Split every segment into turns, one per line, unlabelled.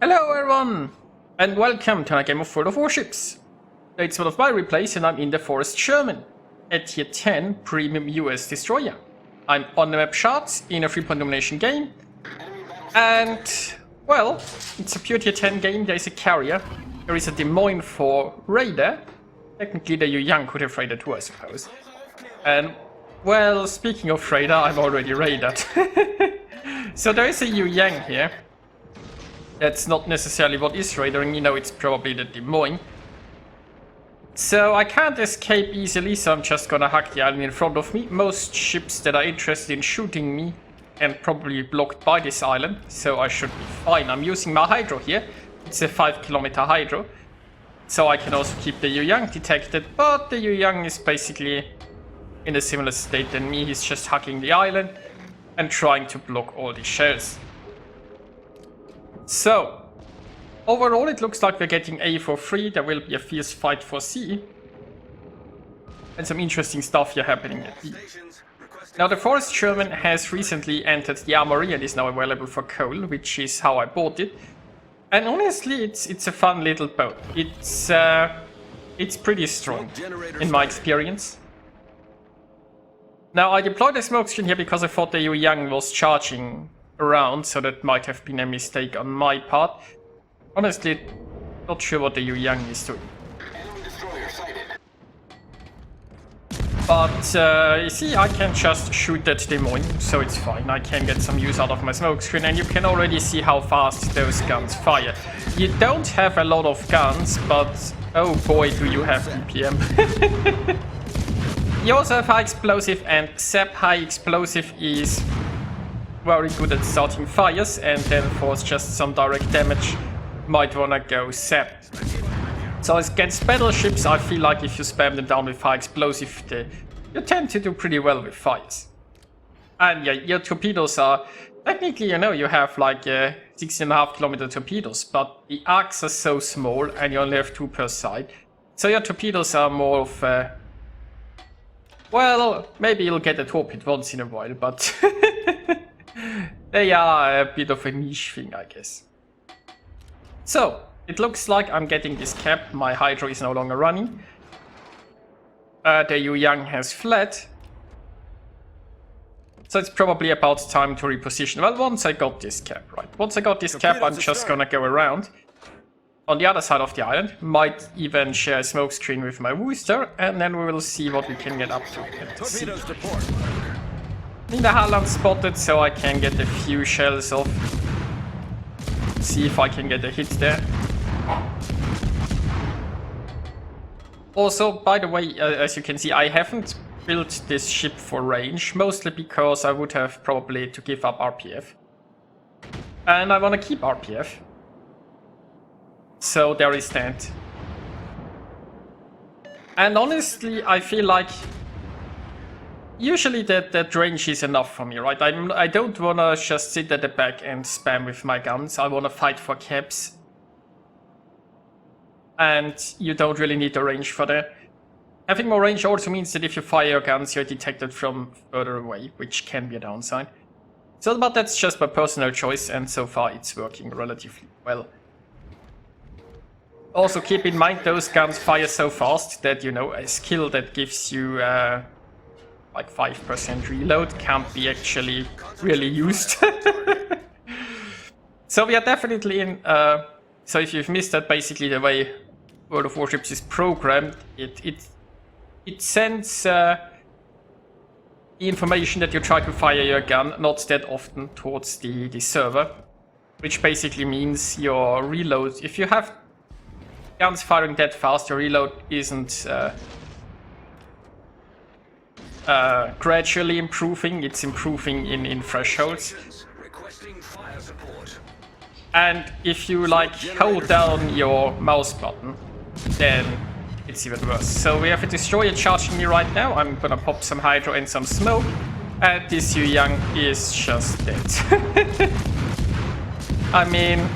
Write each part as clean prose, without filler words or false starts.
Hello everyone, and welcome to a game of World of Warships. It's one of my replays and I'm in the Forrest Sherman, a tier 10 premium US destroyer. I'm on the map Shards in a 3-point domination game, and well, it's a pure tier 10 game. There is a carrier, there is a Des Moines for Raider. Technically the Yu Yang could have raided too, I suppose. And well, speaking of Raider, I'm already raided. So there is a Yu Yang here. That's not necessarily what is raiding, you know, it's probably the Des Moines. So I can't escape easily, so I'm just gonna hack the island in front of me. Most ships that are interested in shooting me and probably blocked by this island, so I should be fine. I'm using my hydro here. It's a 5-kilometer hydro, so I can also keep the Yu Yang detected, but the Yu Yang is basically in a similar state than me. He's just hacking the island and trying to block all the shells. So, overall it looks like we're getting A for free. There will be a fierce fight for C. And some interesting stuff here happening at B. Now the Forrest Sherman has recently entered the armory and is now available for coal, which is how I bought it. And honestly, it's a fun little boat. It's pretty strong, in my experience. Now I deployed a smoke screen here because I thought the Yu Yang was charging around, so that might have been a mistake on my part. Honestly, not sure what the Yu Yang is doing. But you see, I can just shoot that Des Moines, so it's fine. I can get some use out of my smoke screen, and you can already see how fast those guns fire. You don't have a lot of guns, but oh boy, do you have BPM. You also have high explosive, and Zap high explosive is very good at starting fires, and then for just some direct damage might wanna go Zap. So against battleships, I feel like if you spam them down with high explosive, you tend to do pretty well with fires. And yeah, your torpedoes are technically, you know, you have like 16.5-kilometer torpedoes, but the arcs are so small and you only have 2 per side. So your torpedoes are more of well, maybe you'll get a torpedo once in a while, but they are a bit of a niche thing, I guess. So, it looks like I'm getting this cap. My hydro is no longer running. The Yu Yang has fled. So it's probably about time to reposition. Well, once I got this cap, right? Once I got this cap, I'm just gonna go around on the other side of the island. Might even share a smoke screen with my booster, and then we will see what we can get up to at the sea. In the Harland spotted, so I can get a few shells off. See if I can get a hit there. Also, by the way, as you can see, I haven't built this ship for range, mostly because I would have probably to give up RPF. And I want to keep RPF. So there is that. And honestly, I feel like usually that range is enough for me, right? I don't want to just sit at the back and spam with my guns. I want to fight for caps. And you don't really need the range for that. Having more range also means that if you fire your guns, you're detected from further away, which can be a downside. So, but that's just my personal choice, and so far it's working relatively well. Also keep in mind, those guns fire so fast that, you know, a skill that gives you like 5% reload can't be actually really used. So we are definitely in, so if you've missed that, basically the way World of Warships is programmed, it sends the information that you try to fire your gun not that often towards the server, which basically means your reload, if you have guns firing that fast, your reload isn't gradually improving, it's improving in thresholds. And if you like hold down your mouse button, then it's even worse. So we have a destroyer charging me right now. I'm gonna pop some hydro and some smoke, and this Yu Yang is just dead. I mean,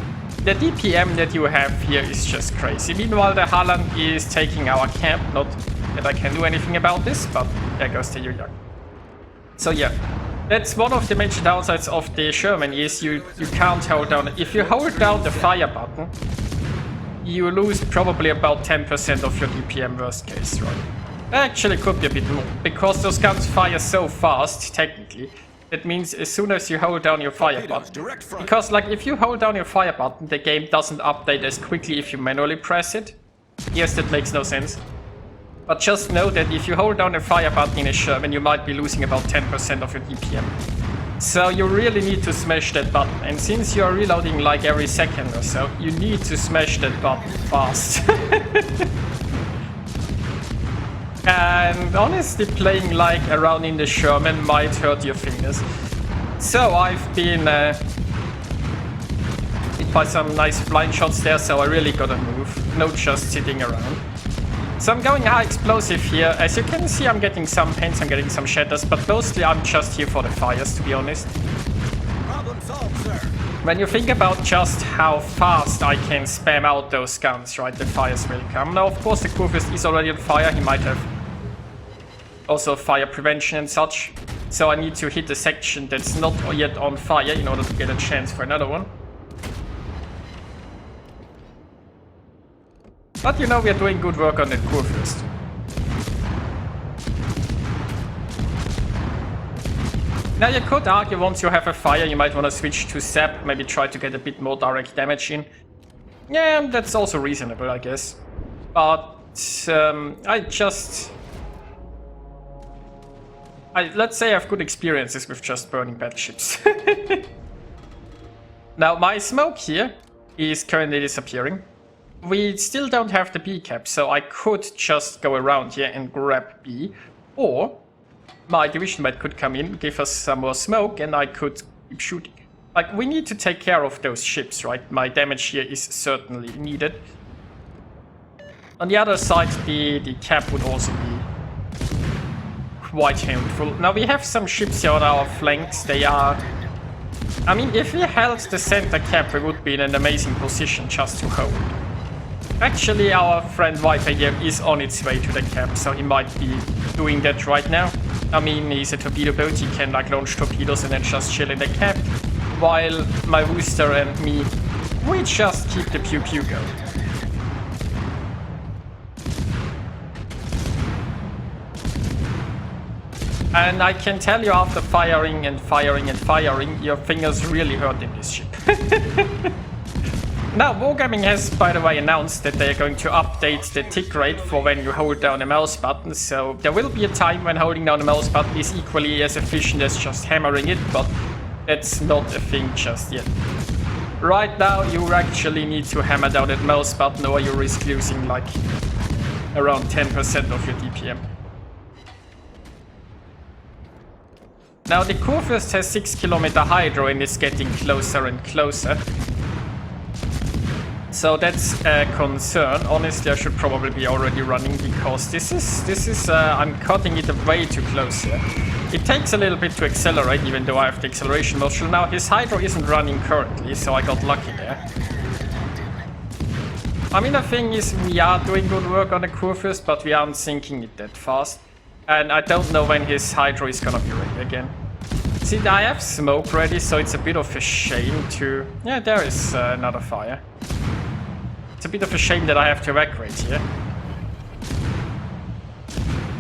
the DPM that you have here is just crazy. Meanwhile, the Harland is taking our camp. Not that I can do anything about this, but there goes the Yu Yang. So yeah, That's one of the major downsides of the Sherman is you can't hold down. If you hold down the fire button, you lose probably about 10% of your DPM worst case, right? Actually could be a bit more, because those guns fire so fast, technically. That means as soon as you hold down your fire button. Because like if you hold down your fire button, the game doesn't update as quickly if you manually press it. Yes, that makes no sense. But just know that if you hold down the fire button in a Sherman, you might be losing about 10% of your DPM. So you really need to smash that button. And since you're reloading like every second or so, you need to smash that button fast. And honestly, playing like around in the Sherman might hurt your fingers. So I've been hit by some nice blind shots there, so I really gotta move, not just sitting around. So I'm going high explosive here. As you can see, I'm getting some paints, I'm getting some shatters, but mostly I'm just here for the fires, to be honest.
Problem solved, sir.
When you think about just how fast I can spam out those guns, right, the fires will come. Now, of course, the Kurfürst is already on fire. He might have also fire prevention and such. So I need to hit a section that's not yet on fire in order to get a chance for another one. But you know, we are doing good work on the Kurfürst. Now you could argue once you have a fire, you might want to switch to Sap, maybe try to get a bit more direct damage in. Yeah, that's also reasonable, I guess. But let's say I have good experiences with just burning battleships. Now my smoke here is currently disappearing. We still don't have the B cap, so I could just go around here and grab B. Or my division mate could come in, give us some more smoke, and I could keep shooting. Like, we need to take care of those ships, right? My damage here is certainly needed. On the other side, the cap would also be quite helpful. Now, we have some ships here on our flanks. They are... I mean, if we held the center cap, we would be in an amazing position just to hold. Actually, our friend Viper here is on its way to the cap, so he might be doing that right now. I mean, he's a torpedo boat, he can like launch torpedoes and then just chill in the cap, while my Wooster and me, we just keep the pew-pew going. And I can tell you, after firing and firing and firing, your fingers really hurt in this ship. Now, Wargaming has, by the way, announced that they are going to update the tick rate for when you hold down the mouse button, so there will be a time when holding down the mouse button is equally as efficient as just hammering it, but that's not a thing just yet. Right now, you actually need to hammer down that mouse button or you risk losing like around 10% of your DPM. Now, the Kurfürst has 6 km hydro and is getting closer and closer. So that's a concern. Honestly, I should probably be already running because this is I'm cutting it way too close here. It takes a little bit to accelerate, even though I have the acceleration module. Now his hydro isn't running currently, so I got lucky there. I mean, the thing is, we are doing good work on the Kurfürst, but we aren't sinking it that fast. And I don't know when his hydro is gonna be ready again. See, I have smoke ready, so it's a bit of a shame to... Yeah, there is another fire. It's a bit of a shame that I have to evacuate here.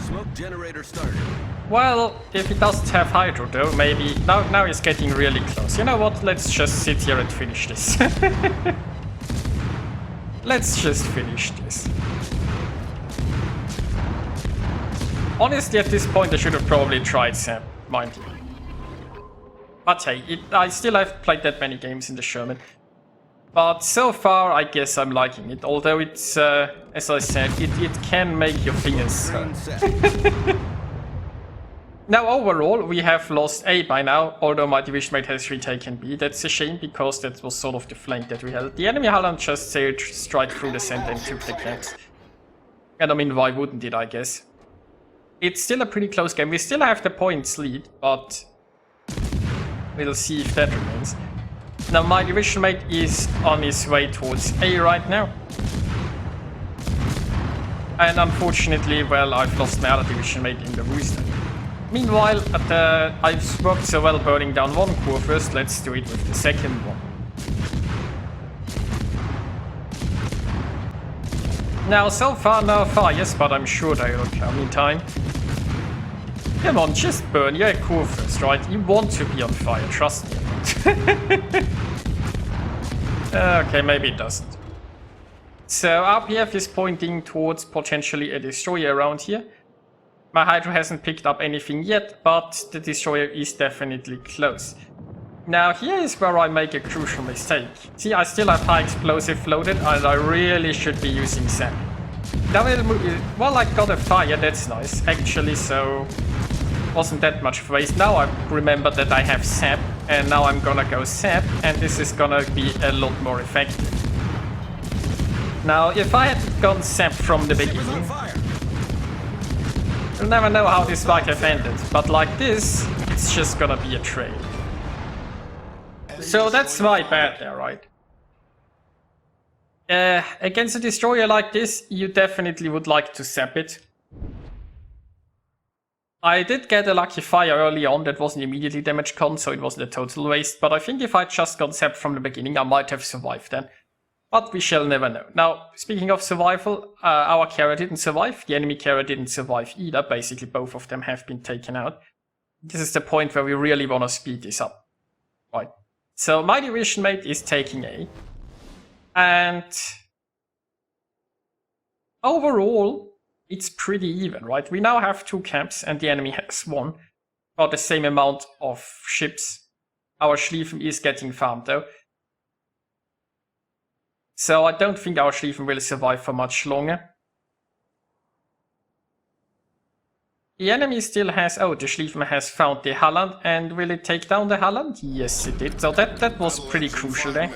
Smoke generator started.
Well, if it doesn't have hydro though, maybe... Now it's getting really close. You know what? Let's just sit here and finish this. Let's just finish this. Honestly, at this point I should have probably tried Sam, mind you. But hey, I still haven't played that many games in the Sherman. But so far, I guess I'm liking it. Although it's, as I said, it can make your fingers hurt. Now, overall, we have lost A by now, although my division mate has retaken B. That's a shame, because that was sort of the flank that we held. The enemy Holland just sailed straight through the center and took the camps. And I mean, why wouldn't it, I guess? It's still a pretty close game. We still have the points lead, but we'll see if that remains. Now, my division mate is on his way towards A right now. And unfortunately, well, I've lost my other division mate in the Rooster. Meanwhile, I've worked so well burning down one core first, let's do it with the second one. Now, so far no fires, but I'm sure they will come in time. Come on, just burn your core first, right? You want to be on fire, trust me. Okay, maybe it doesn't. So RPF is pointing towards potentially a destroyer around here. My Hydra hasn't picked up anything yet, but the destroyer is definitely close. Now here is where I make a crucial mistake. See, I still have high explosive loaded and I really should be using SAP. Now well, I got a fire, that's nice actually, so wasn't that much of a waste. Now I remember that I have SAP and now I'm gonna go SAP and this is gonna be a lot more effective. Now if I had gone SAP from the beginning, you'll never know how this might have ended, but like this, it's just gonna be a trade. So that's my bad there, right? Against a destroyer like this, you definitely would like to zap it. I did get a lucky fire early on that wasn't immediately damage con, so it wasn't a total waste, but I think if I just got zapped from the beginning, I might have survived then. But we shall never know. Now, speaking of survival, our carrier didn't survive, the enemy carrier didn't survive either, basically both of them have been taken out. This is the point where we really want to speed this up. Right. So my division mate is taking A. And overall, it's pretty even, right? We now have 2 camps and the enemy has 1. About the same amount of ships. Our Schlieffen is getting farmed though. So I don't think our Schlieffen will survive for much longer. The enemy still has... Oh, the Schlieffen has found the Halland, and will it take down the Halland? Yes, it did. So that was pretty crucial there.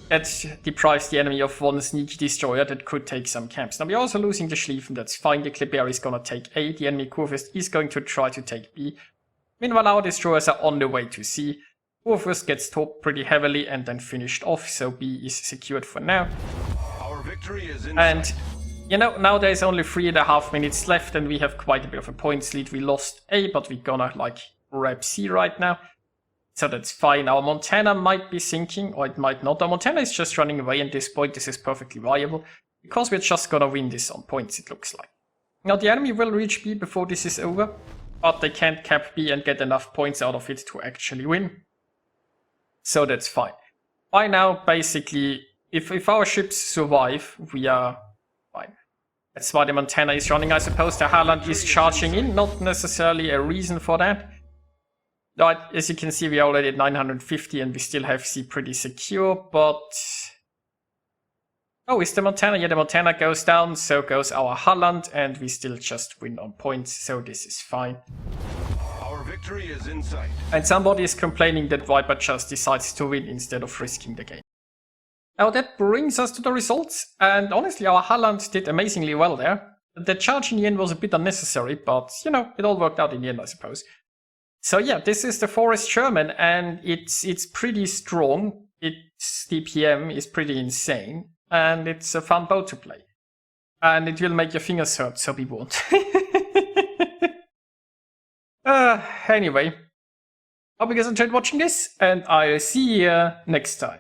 That deprives the enemy of one sneaky destroyer that could take some camps. Now we're also losing the Schlieffen, that's fine. The Clipper is gonna take A, the enemy Kurfürst is going to try to take B. Meanwhile, our destroyers are on the way to C. Kurfürst gets torped pretty heavily and then finished off, so B is secured for now.
Our victory is in
and
sight.
You know, now there's only 3.5 minutes left and we have quite a bit of a points lead. We lost A, but we're gonna like grab C right now. So that's fine. Our Montana might be sinking, or it might not. Our Montana is just running away at this point. This is perfectly viable, because we're just gonna win this on points, it looks like. Now the enemy will reach B before this is over, but they can't cap B and get enough points out of it to actually win. So that's fine. By now, basically, if our ships survive, we are fine. That's why the Montana is running, I suppose. The Halland is charging in, not necessarily a reason for that. Right, as you can see, we are already at 950 and we still have C pretty secure, but... Oh, is the Montana? Yeah, the Montana goes down, so goes our Halland, and we still just win on points, so this is fine.
Our victory is in sight.
And somebody is complaining that Viper just decides to win instead of risking the game. Now that brings us to the results, and honestly our Halland did amazingly well there. The charge in the end was a bit unnecessary, but you know, it all worked out in the end, I suppose. So yeah, this is the Forrest Sherman, and it's pretty strong. Its DPM is pretty insane, and it's a fun boat to play. And it will make your fingers hurt, so be warned. Anyway, hope you guys enjoyed watching this, and I'll see you next time.